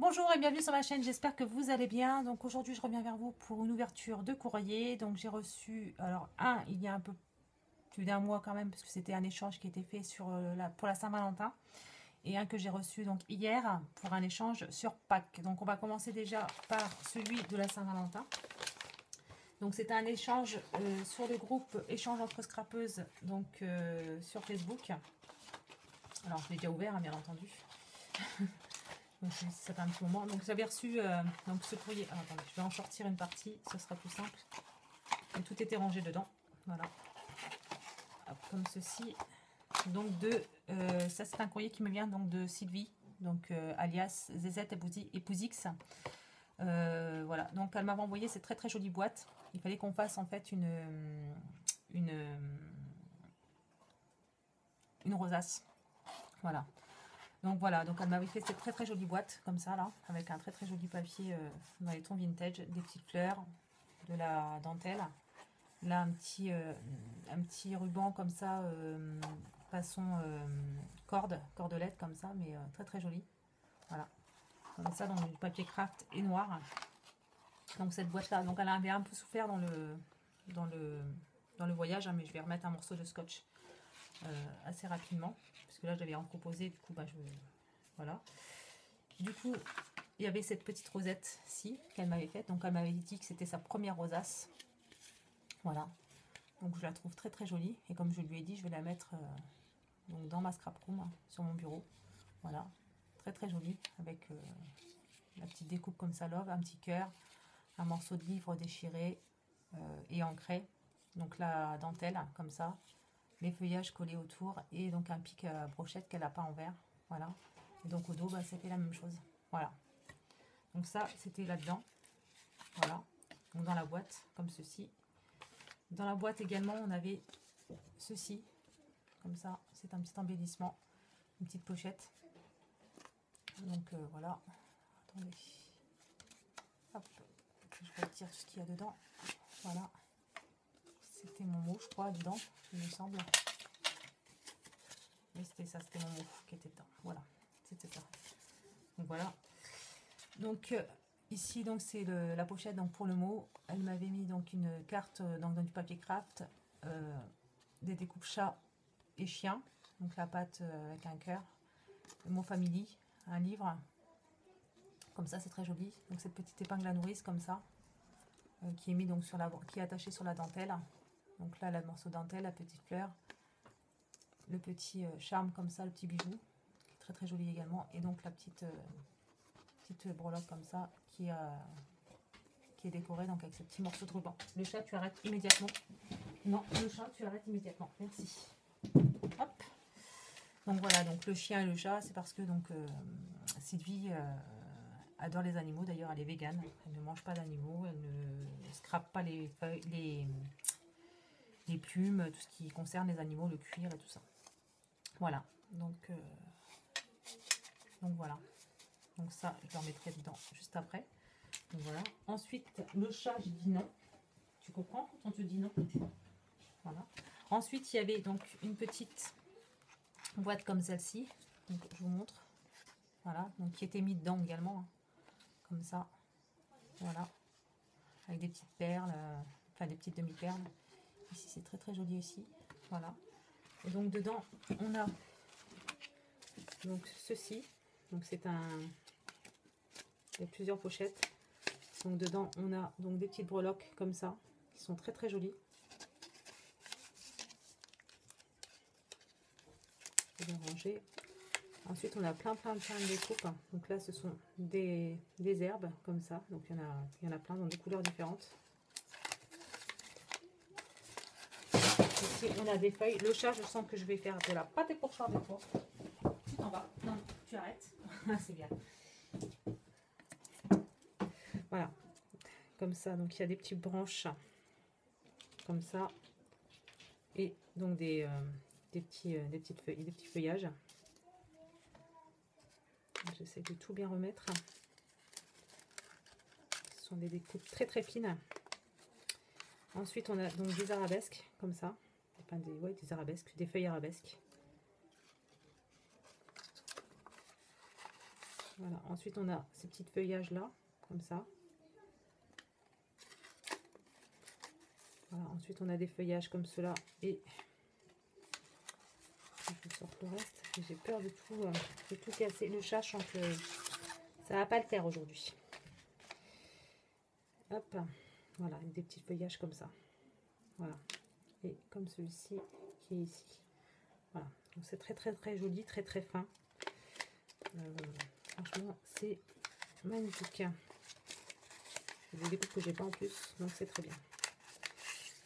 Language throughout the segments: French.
Bonjour et bienvenue sur ma chaîne, j'espère que vous allez bien. Donc aujourd'hui je reviens vers vous pour une ouverture de courrier. Donc j'ai reçu, alors il y a un peu plus d'un mois quand même, parce que c'était un échange qui était fait pour la Saint-Valentin. Et un que j'ai reçu donc hier pour un échange sur Pâques. Donc on va commencer déjà par celui de la Saint-Valentin. Donc c'était un échange sur le groupe Échange entre scrapeuses, donc sur Facebook. Alors je l'ai déjà ouvert, hein, bien entendu. Donc ça fait un petit moment. Donc j'avais reçu donc ce courrier. Alors, attendez, je vais en sortir une partie, ce sera plus simple. Et tout était rangé dedans. Voilà. Hop, comme ceci. Donc ça c'est un courrier qui me vient donc de Sylvie, donc alias ZZ Épousix. Voilà. Donc elle m'avait envoyé cette très très jolie boîte. Il fallait qu'on fasse en fait une rosace. Voilà. Donc voilà, donc elle m'avait fait cette très très jolie boîte comme ça là, avec un très très joli papier dans les tons vintage, des petites fleurs, de la dentelle. Là un petit ruban comme ça, façon cordelette comme ça, mais très très joli. Voilà, comme ça dans du papier craft et noir. Donc cette boîte là, donc elle avait un peu souffert dans le voyage, hein, mais je vais remettre un morceau de scotch assez rapidement, parce que là j'avais recomposé, du coup voilà. Du coup il y avait cette petite rosette-ci qu'elle m'avait faite, donc elle m'avait dit que c'était sa première rosace. Voilà, donc je la trouve très très jolie, et comme je lui ai dit, je vais la mettre donc dans ma scrap room, hein, sur mon bureau. Voilà, très très jolie, avec la petite découpe comme ça, love, un petit cœur, un morceau de livre déchiré et ancré, donc la dentelle comme ça, les feuillages collés autour, et donc un pic à brochette qu'elle n'a pas en verre. Voilà, et donc au dos c'était la même chose. Voilà, donc ça c'était là dedans. Voilà, donc dans la boîte comme ceci. Dans la boîte également on avait ceci comme ça, c'est un petit embellissement, une petite pochette. Donc voilà, attendez, hop, je retire ce qu'il y a dedans. Voilà, c'était mon mot je crois dedans, il me semble. Oui, c'était ça, c'était mon mot qui était dedans. Voilà, c'était ça. Donc voilà. Donc ici donc c'est la pochette donc pour le mot. Elle m'avait mis donc une carte dans du papier craft, des découpes chat et chien. Donc la pâte avec un cœur, le mot family, un livre. Comme ça c'est très joli. Donc cette petite épingle à nourrice comme ça, qui est mis donc qui est attachée sur la dentelle. Donc là le morceau de dentelle, la petite fleur, le petit charme comme ça, le petit bijou, qui est très très joli également, et donc la petite breloque comme ça qui est décorée donc avec ce petit morceau de ruban. Le chat, tu arrêtes immédiatement. Non, le chat, tu arrêtes immédiatement. Merci. Hop. Donc voilà, donc le chien et le chat, c'est parce que donc Sylvie adore les animaux. D'ailleurs, elle est végane. Elle ne mange pas d'animaux. Elle ne scrape pas les feuilles, les plumes, tout ce qui concerne les animaux, le cuir et tout ça. Voilà. Donc voilà. Donc ça, je leur mettrai dedans juste après. Donc voilà. Ensuite, le chat, j'ai dit non. Tu comprends quand on te dit non? Voilà. Ensuite, il y avait donc une petite boîte comme celle-ci. Donc je vous montre. Voilà. Donc qui était mis dedans également, hein, comme ça. Voilà. Avec des petites perles, enfin des petites demi-perles. Ici, c'est très très joli aussi. Voilà. Et donc dedans, on a donc ceci. Donc c'est il y a plusieurs pochettes. Donc dedans, on a donc des petites breloques comme ça, qui sont très très jolies. Je vais ranger. Ensuite, on a plein de découpes. Donc là, ce sont des herbes comme ça. Donc il y en a plein dans des couleurs différentes. Ici, on a des feuilles. Le chat, je sens que je vais faire de la pâte pour chat avec toi. Tu t'en vas. Non, tu arrêtes. C'est bien. Voilà. Comme ça. Donc il y a des petites branches comme ça. Et donc des petites feuilles, des petits feuillages. J'essaie de tout bien remettre. Ce sont des découpes très très fines. Ensuite, on a donc des arabesques comme ça. Enfin, des arabesques, des feuilles arabesques. Voilà. Ensuite, on a ces petits feuillages là, comme ça. Voilà. Ensuite, on a des feuillages comme cela. Et je vous sors le reste. J'ai peur de tout casser. Le chat chante. Ça va pas le faire aujourd'hui. Hop. Voilà, avec des petits feuillages comme ça. Voilà. Et comme celui-ci qui est ici. Voilà. Donc c'est très très très joli, très très fin. Franchement, c'est magnifique. Des découpes que j'ai pas en plus, donc c'est très bien.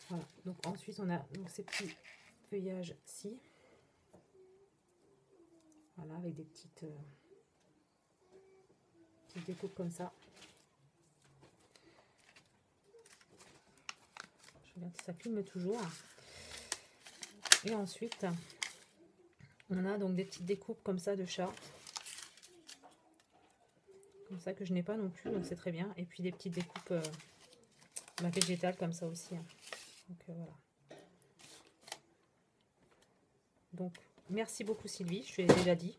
Voilà. Donc ensuite on a donc ces petits feuillages-ci. Voilà, avec des petites découpes comme ça. Je regarde si ça filme toujours. Et ensuite, on a donc des petites découpes comme ça de chat. Comme ça que je n'ai pas non plus, donc c'est très bien. Et puis des petites découpes végétales comme ça aussi. Donc voilà. Donc merci beaucoup Sylvie, je te l'ai déjà dit.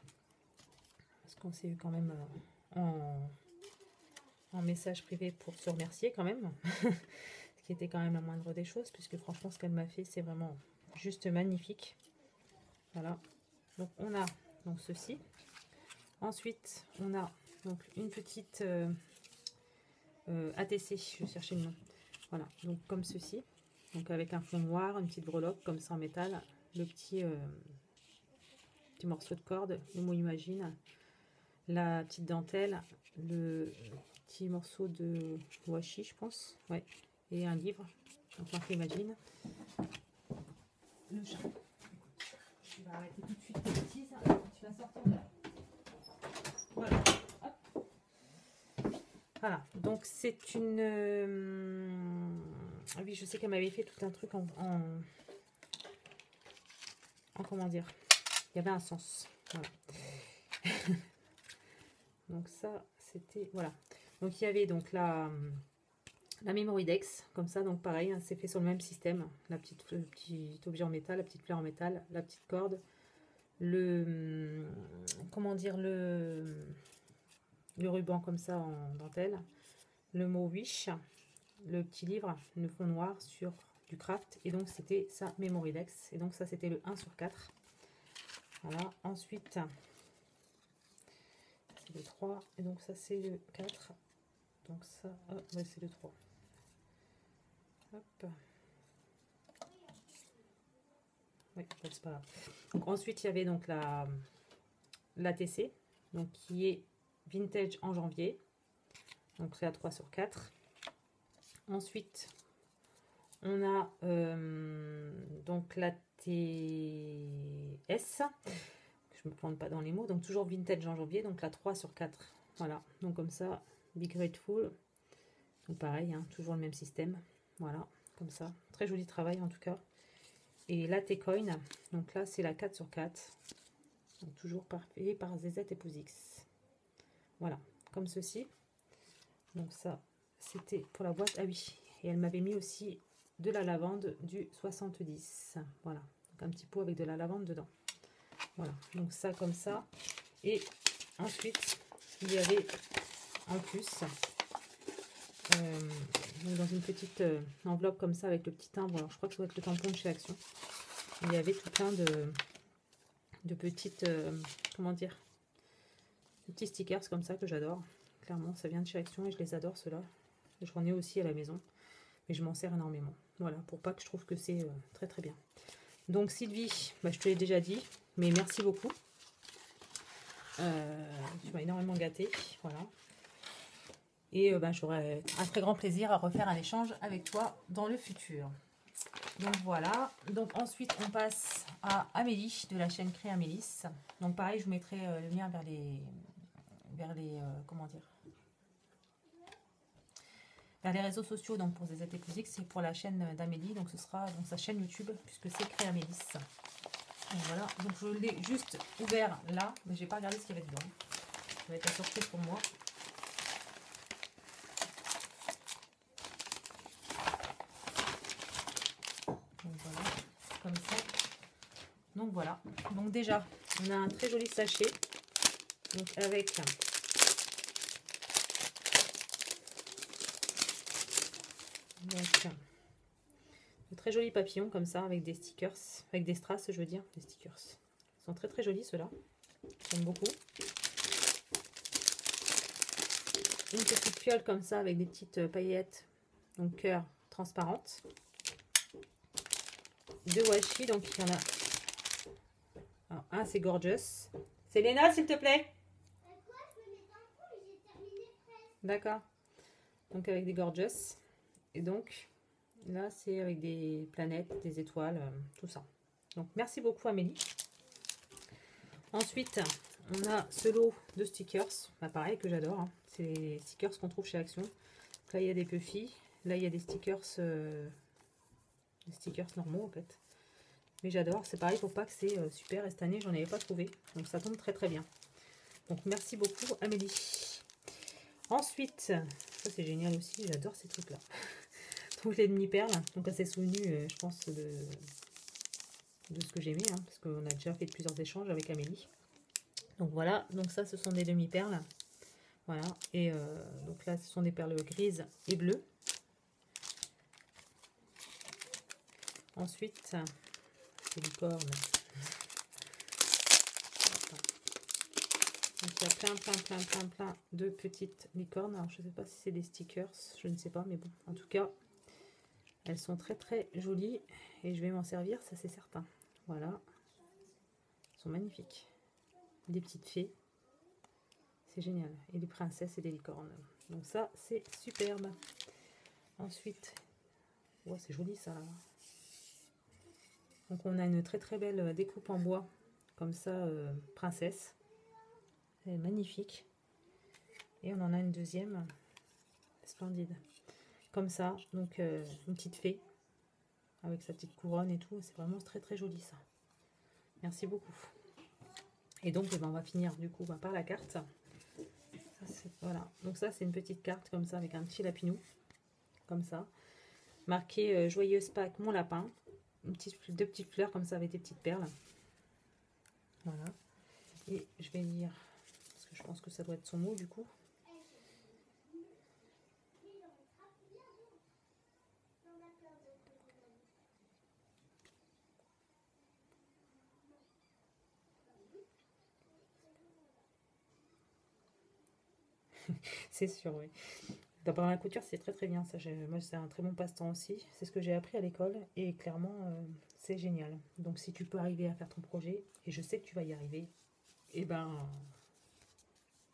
Parce qu'on s'est eu quand même en message privé pour se remercier quand même. Ce qui était quand même la moindre des choses, puisque franchement ce qu'elle m'a fait c'est vraiment juste magnifique. Voilà. Donc on a donc ceci. Ensuite on a donc une petite ATC, je cherchais le nom. Voilà, donc comme ceci. Donc avec un fond noir, une petite breloque comme ça en métal, le petit morceau de corde, le mot imagine, la petite dentelle, le petit morceau de washi je pense, ouais, et un livre, donc marqué imagine. Le chat. Tu vas arrêter tout de suite tes bêtises, tu vas sortir de là. Voilà. Hop. Voilà, donc c'est une... Ah oui, je sais qu'elle m'avait fait tout un truc en comment dire, il y avait un sens. Voilà. Donc ça, c'était... Voilà. Donc il y avait donc la Memorydex, comme ça, donc pareil, hein, c'est fait sur le même système. Le petit objet en métal, la petite fleur en métal, la petite corde, le... Comment dire, le ruban comme ça en dentelle, le mot wish, le petit livre, le fond noir sur du craft, et donc c'était ça Memorydex, et donc ça c'était le 1/4. Voilà, ensuite c'est le 3, et donc ça c'est le 4, donc ça, oh, ouais, c'est le 3. Hop. Oui, c'est pas grave. Donc ensuite il y avait donc l'ATC, donc qui est vintage en janvier, donc c'est à 3/4. Ensuite on a donc la TS, je me plante pas dans les mots, donc toujours vintage en janvier, donc la 3/4. Voilà, donc comme ça, Be Grateful, donc pareil, hein, toujours le même système. Voilà, comme ça, très joli travail en tout cas. Et la T-Coin, donc là c'est la 4/4, donc toujours parfait par ZZ et Posix. Voilà, comme ceci. Donc ça, c'était pour la boîte. Ah oui, et elle m'avait mis aussi de la lavande du 70. Voilà, donc un petit pot avec de la lavande dedans. Voilà, donc ça comme ça. Et ensuite, il y avait en plus, donc dans une petite enveloppe comme ça avec le petit timbre, alors je crois que ça doit être le tampon de chez Action. Il y avait tout plein de petites, comment dire, de petits stickers comme ça que j'adore. Clairement, ça vient de chez Action et je les adore ceux-là. J'en ai aussi à la maison, mais je m'en sers énormément. Voilà, pour pas que je trouve que c'est très très bien. Donc Sylvie, bah, je te l'ai déjà dit, mais merci beaucoup. Tu m'as énormément gâté, voilà. Et bah, j'aurai un très grand plaisir à refaire un échange avec toi dans le futur. Donc voilà, donc ensuite on passe à Amélie de la chaîne Cré Amélis. Donc pareil, je vous mettrai le lien vers les comment dire, vers les réseaux sociaux. Donc pour ZZ et Posix, c'est pour la chaîne d'Amélie, donc ce sera donc sa chaîne YouTube puisque c'est Cré Amélis. Donc voilà, donc je l'ai juste ouvert là, mais j'ai pas regardé ce qu'il y avait dedans. Ça va être la surprise pour moi. Donc voilà, comme ça. Donc voilà, donc déjà on a un très joli sachet, donc avec Donc, de très jolis papillons comme ça, avec des stickers, avec des strass, je veux dire, des stickers. Ils sont très très jolis ceux-là. J'aime beaucoup. Une petite fiole comme ça, avec des petites paillettes, donc cœur transparentes. 2 washi, donc il y en a. Alors, un c'est Gorgeous. C'est Léna, s'il te plaît. D'accord. Donc avec des Gorgeous. Et donc là c'est avec des planètes, des étoiles, tout ça. Donc merci beaucoup Amélie. Ensuite on a ce lot de stickers. Bah, pareil que j'adore. Hein. C'est les stickers qu'on trouve chez Action. Donc, là il y a des Puffy. Là il y a des stickers normaux en fait. Mais j'adore, c'est pareil pour Pâques, c'est super. Et cette année, j'en avais pas trouvé. Donc ça tombe très très bien. Donc merci beaucoup Amélie. Ensuite, ça c'est génial aussi, j'adore ces trucs-là. Donc les demi-perles. Donc elle s'est souvenue, je pense, de ce que j'aimais. Hein, parce qu'on a déjà fait plusieurs échanges avec Amélie. Donc voilà, donc ça ce sont des demi-perles. Voilà, et donc là ce sont des perles grises et bleues. Ensuite, licorne. Donc il y a plein de petites licornes. Alors je ne sais pas si c'est des stickers, je ne sais pas, mais bon, en tout cas, elles sont très très jolies et je vais m'en servir, ça c'est certain. Voilà, elles sont magnifiques. Des petites fées, c'est génial. Et des princesses et des licornes. Donc ça c'est superbe. Ensuite, ouais, c'est joli ça. Donc on a une très très belle découpe en bois, comme ça, princesse. C'est magnifique. Et on en a une deuxième, splendide. Comme ça, donc une petite fée, avec sa petite couronne et tout. C'est vraiment très très joli ça. Merci beaucoup. Et donc on va finir du coup par la carte. Ça, voilà, donc ça c'est une petite carte comme ça, avec un petit lapinou, comme ça. Marqué Joyeuse Pâques, mon lapin. Deux petites fleurs comme ça avec des petites perles. Voilà. Et je vais lire, parce que je pense que ça doit être son mot du coup. C'est sûr, oui. D'apprendre la couture, c'est très très bien. Ça, moi, c'est un très bon passe-temps aussi. C'est ce que j'ai appris à l'école et clairement, c'est génial. Donc, si tu peux arriver à faire ton projet, et je sais que tu vas y arriver, eh ben,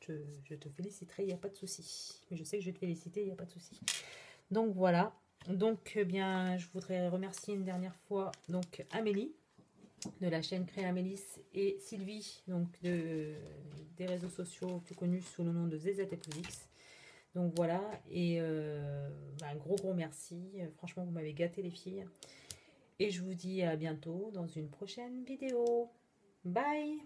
je te féliciterai, il n'y a pas de souci. Mais je sais que je vais te féliciter, il n'y a pas de souci. Donc, voilà. Donc, bien, je voudrais remercier une dernière fois donc Amélie de la chaîne Créa Amélis et Sylvie, donc des réseaux sociaux plus connus sous le nom de ZZFX. Donc voilà, et un gros merci. Franchement, vous m'avez gâté les filles. Et je vous dis à bientôt dans une prochaine vidéo. Bye!